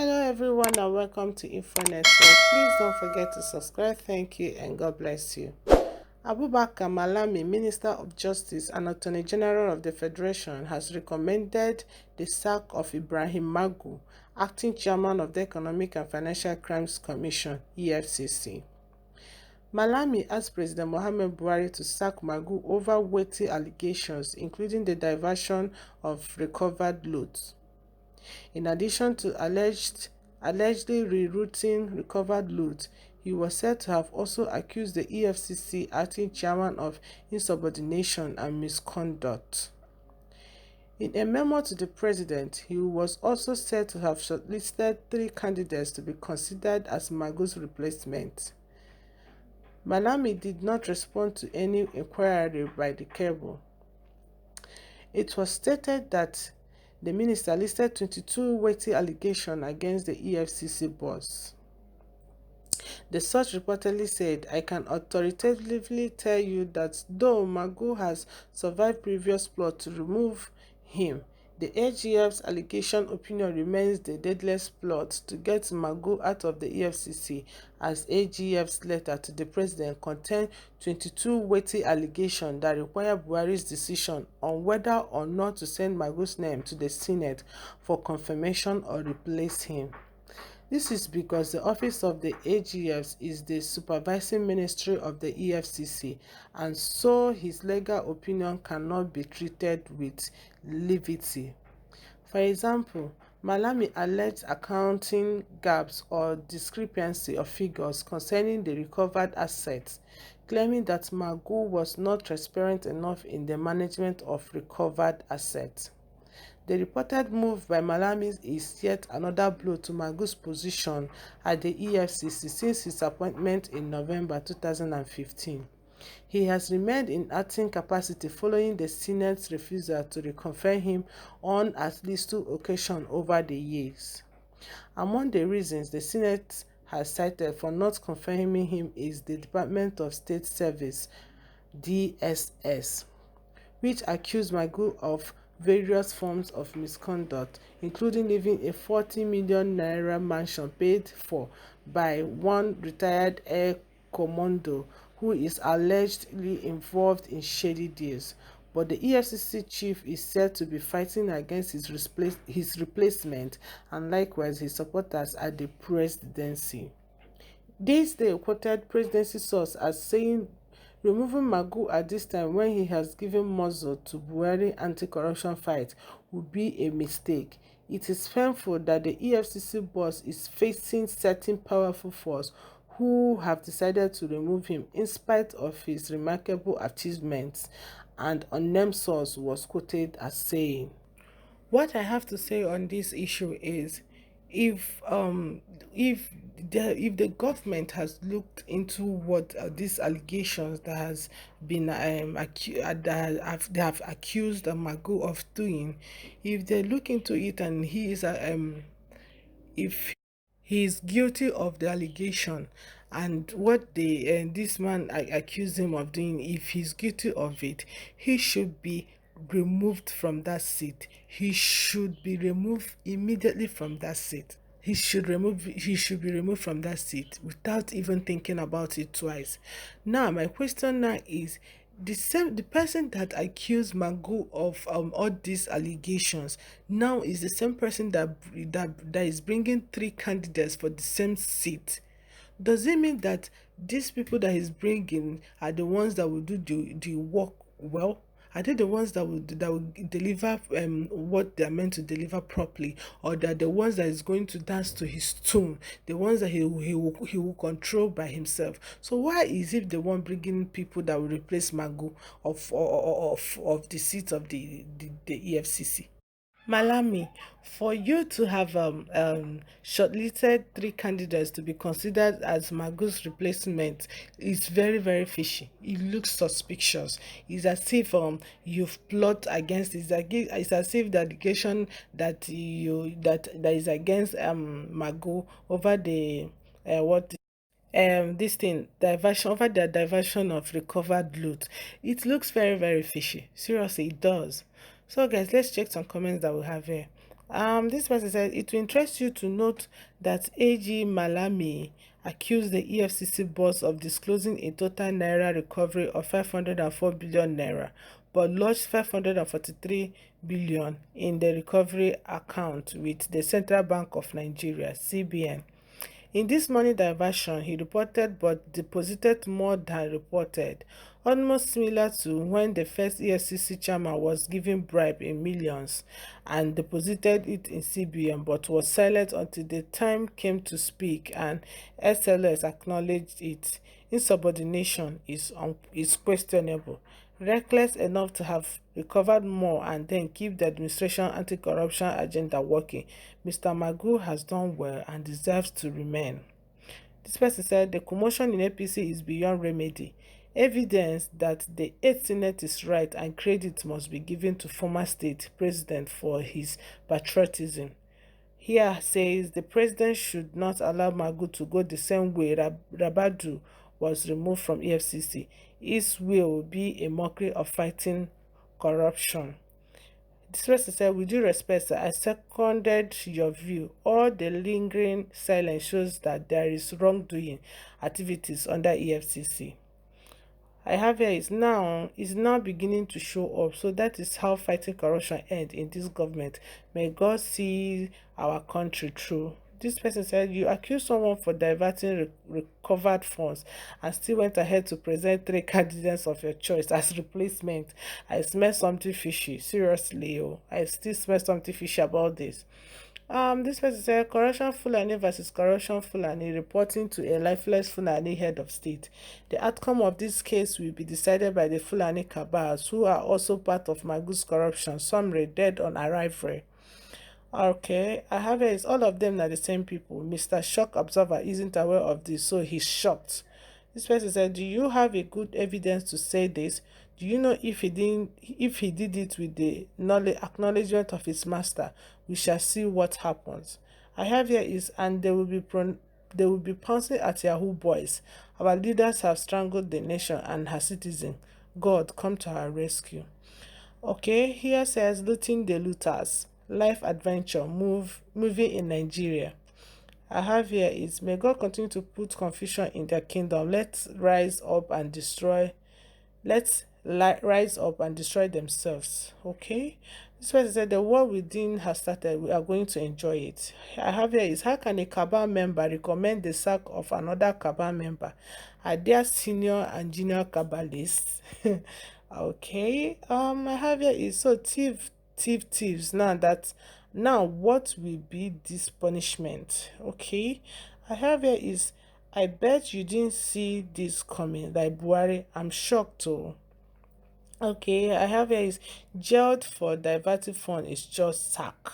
Hello everyone and welcome to Info Network. Please don't forget to subscribe. Thank you and God bless you. Abubakar Malami, Minister of Justice and Attorney General of the Federation, has recommended the sack of Ibrahim Magu, acting chairman of the Economic and Financial Crimes Commission (EFCC). Malami asked President Muhammadu Buhari to sack Magu over weighty allegations, including the diversion of recovered loot. In addition to allegedly rerouting recovered loot, he was said to have also accused the EFCC acting chairman of insubordination and misconduct. In a memo to the president, he was also said to have shortlisted 3 candidates to be considered as Magu's replacement. Malami did not respond to any inquiry by the cable. It was stated that the minister listed 22 weighty allegations against the EFCC boss. The source reportedly said, "I can authoritatively tell you that though Magu has survived previous plots to remove him, the AGF's allegation opinion remains the deadliest plot to get Magu out of the EFCC, as AGF's letter to the president contained 22 weighty allegations that require Buhari's decision on whether or not to send Magu's name to the Senate for confirmation or replace him. This is because the office of the AGFs is the supervising ministry of the EFCC, and so his legal opinion cannot be treated with levity. For example, Malami alleged accounting gaps or discrepancy of figures concerning the recovered assets, claiming that Magu was not transparent enough in the management of recovered assets. The reported move by Malami is yet another blow to Magu's position at the EFCC since his appointment in November 2015. He has remained in acting capacity following the Senate's refusal to reconfirm him on at least 2 occasions over the years. Among the reasons the Senate has cited for not confirming him is the Department of State Service (DSS), which accused Magu of various forms of misconduct, including leaving a 40 million naira mansion paid for by one retired air commando who is allegedly involved in shady deals. But the EFCC chief is said to be fighting against his replacement and likewise his supporters at the presidency. This day quoted presidency source as saying removing Magu at this time when he has given muzzle to Buhari anti-corruption fight would be a mistake. It is painful that the EFCC boss is facing certain powerful force who have decided to remove him in spite of his remarkable achievements, and unnamed source was quoted as saying. What I have to say on this issue is, if um if the government has looked into what these allegations that has been they have accused Magu of doing, if they look into it and he is if he is guilty of the allegation and what this man accused him of doing, if he's guilty of it, he should be removed from that seat. He should be removed immediately from that seat. He should be removed from that seat without even thinking about it twice. Now my question now is, the person that accused Magu of all these allegations now is the same person that is bringing 3 candidates for the same seat. Does it mean that these people that he's bringing are the ones that will do the work well? Are they the ones that will deliver what they are meant to deliver properly, or that the ones that is going to dance to his tune, the ones that he will control by himself? So why is it the one bringing people that will replace Magu of the seat of the EFCC? Malami, for you to have shortlisted 3 candidates to be considered as Magu's replacement is very, very fishy. It looks suspicious. It's as if you've plot against. It's as if the allegation that is against Magu over the what this thing diversion over the diversion of recovered loot. It looks very, very fishy. Seriously, it does. So guys, let's check some comments that we have here. This person said, it will interest you to note that AG Malami accused the EFCC boss of disclosing a total naira recovery of 504 billion naira, but lodged 543 billion in the recovery account with the Central Bank of Nigeria, CBN. In this money diversion, he reported but deposited more than reported, almost similar to when the first EFCC chairman was given bribe in millions and deposited it in CBN but was silent until the time came to speak and SLS acknowledged it. Insubordination is questionable. Reckless enough to have recovered more and then keep the administration anti-corruption agenda working, Mr. Magu has done well and deserves to remain. This person said the commotion in APC is beyond remedy. Evidence that the 8th Senate is right and credit must be given to former state president for his patriotism. Here says the president should not allow Magu to go the same way Rabadu was removed from EFCC. His will be a mockery of fighting corruption. This person said, with due respect, sir, I seconded your view. All the lingering silence shows that there is wrongdoing activities under EFCC. I have here is now beginning to show up. So that is how fighting corruption ends in this government. May God see our country through. This person said, you accuse someone for diverting recovered funds and still went ahead to present 3 candidates of your choice as replacement. I smell something fishy. Seriously, I still smell something fishy about this. This person said, corruption Fulani versus corruption Fulani reporting to a lifeless Fulani head of state. The outcome of this case will be decided by the Fulani cabals, who are also part of Magu's corruption, some dead on arrival. Okay, I have it. All of them are the same people. Mr. Shock Observer isn't aware of this, so he's shocked. This person said, do you have a good evidence to say this? Do you know if he did it with the knowledge acknowledgement of his master? We shall see what happens. I have here is, and they will be pouncing at Yahoo boys. Our leaders have strangled the nation and her citizens. God, come to our rescue. Okay, here says looting the looters. Life adventure moving in Nigeria. I have here is, may God continue to put confusion in their kingdom. Let's rise up and destroy themselves. Okay, this person said the war within has started. We are going to enjoy it. I have here is, how can a cabal member recommend the sack of another cabal member? Are there senior and junior cabalists? Okay, I have here is, so thieves now what will be this punishment? Okay, I have here is, I bet you didn't see this coming, like Buhari. I'm shocked too. Okay, I have here is, jailed for diverting fund is just sack.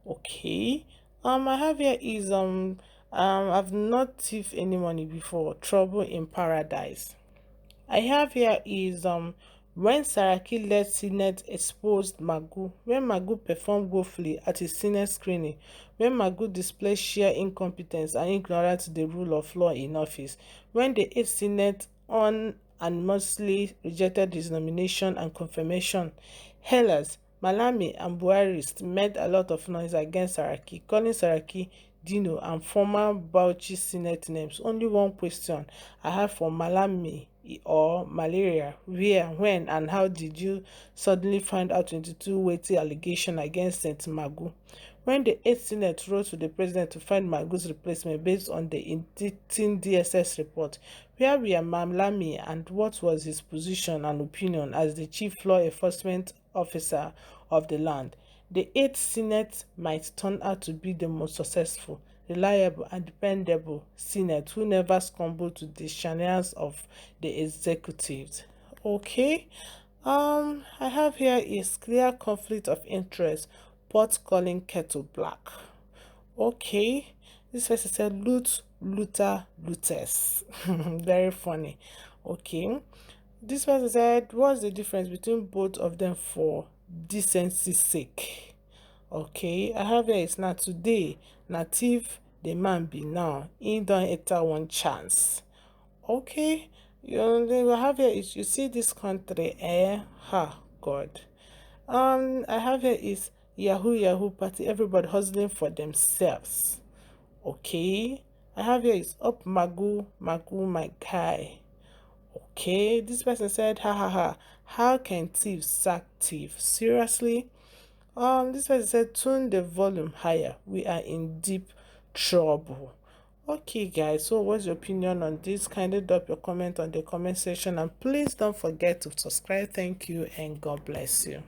Okay, I have here is, I've not thief any money before, trouble in paradise. I have here is, when Saraki led Senate exposed Magu, when Magu performed woefully at his Senate screening, when Magu displayed sheer incompetence and ignorance to the rule of law in office, when the 8th Senate unanimously rejected his nomination and confirmation, Hellas, Malami and Buhari made a lot of noise against Saraki, calling Saraki Dino and former Bauchi Senate names. Only one question I have for Malami or malaria: where, when, and how did you suddenly find out 22 weighty allegations against St. Magu? When the 8th Senate wrote to the president to find Magu's replacement based on the indicting DSS report, where were Malami and what was his position and opinion as the chief law enforcement officer of the land? The 8th Senate might turn out to be the most successful, reliable, and dependable Senate who never succumbed to the shenanigans of the executives. Okay, I have here is clear conflict of interest, pot calling kettle black. Okay, this person said looter, looters. Very funny. Okay, this person said, what's the difference between both of them for decency's sake? Okay, I have here is, not today, native the man be now, he don't enter one chance. Okay, they will have here is, you see this country, ha, God. I have here is, Yahoo party, everybody hustling for themselves. Okay, I have here is up Magu, my guy. Okay, this person said, ha ha ha, how can thieves sack thief? Seriously? This person said, tune the volume higher. We are in deep trouble. Okay, guys, so what's your opinion on this? Kindly drop your comment on the comment section, and please don't forget to subscribe. Thank you, and God bless you.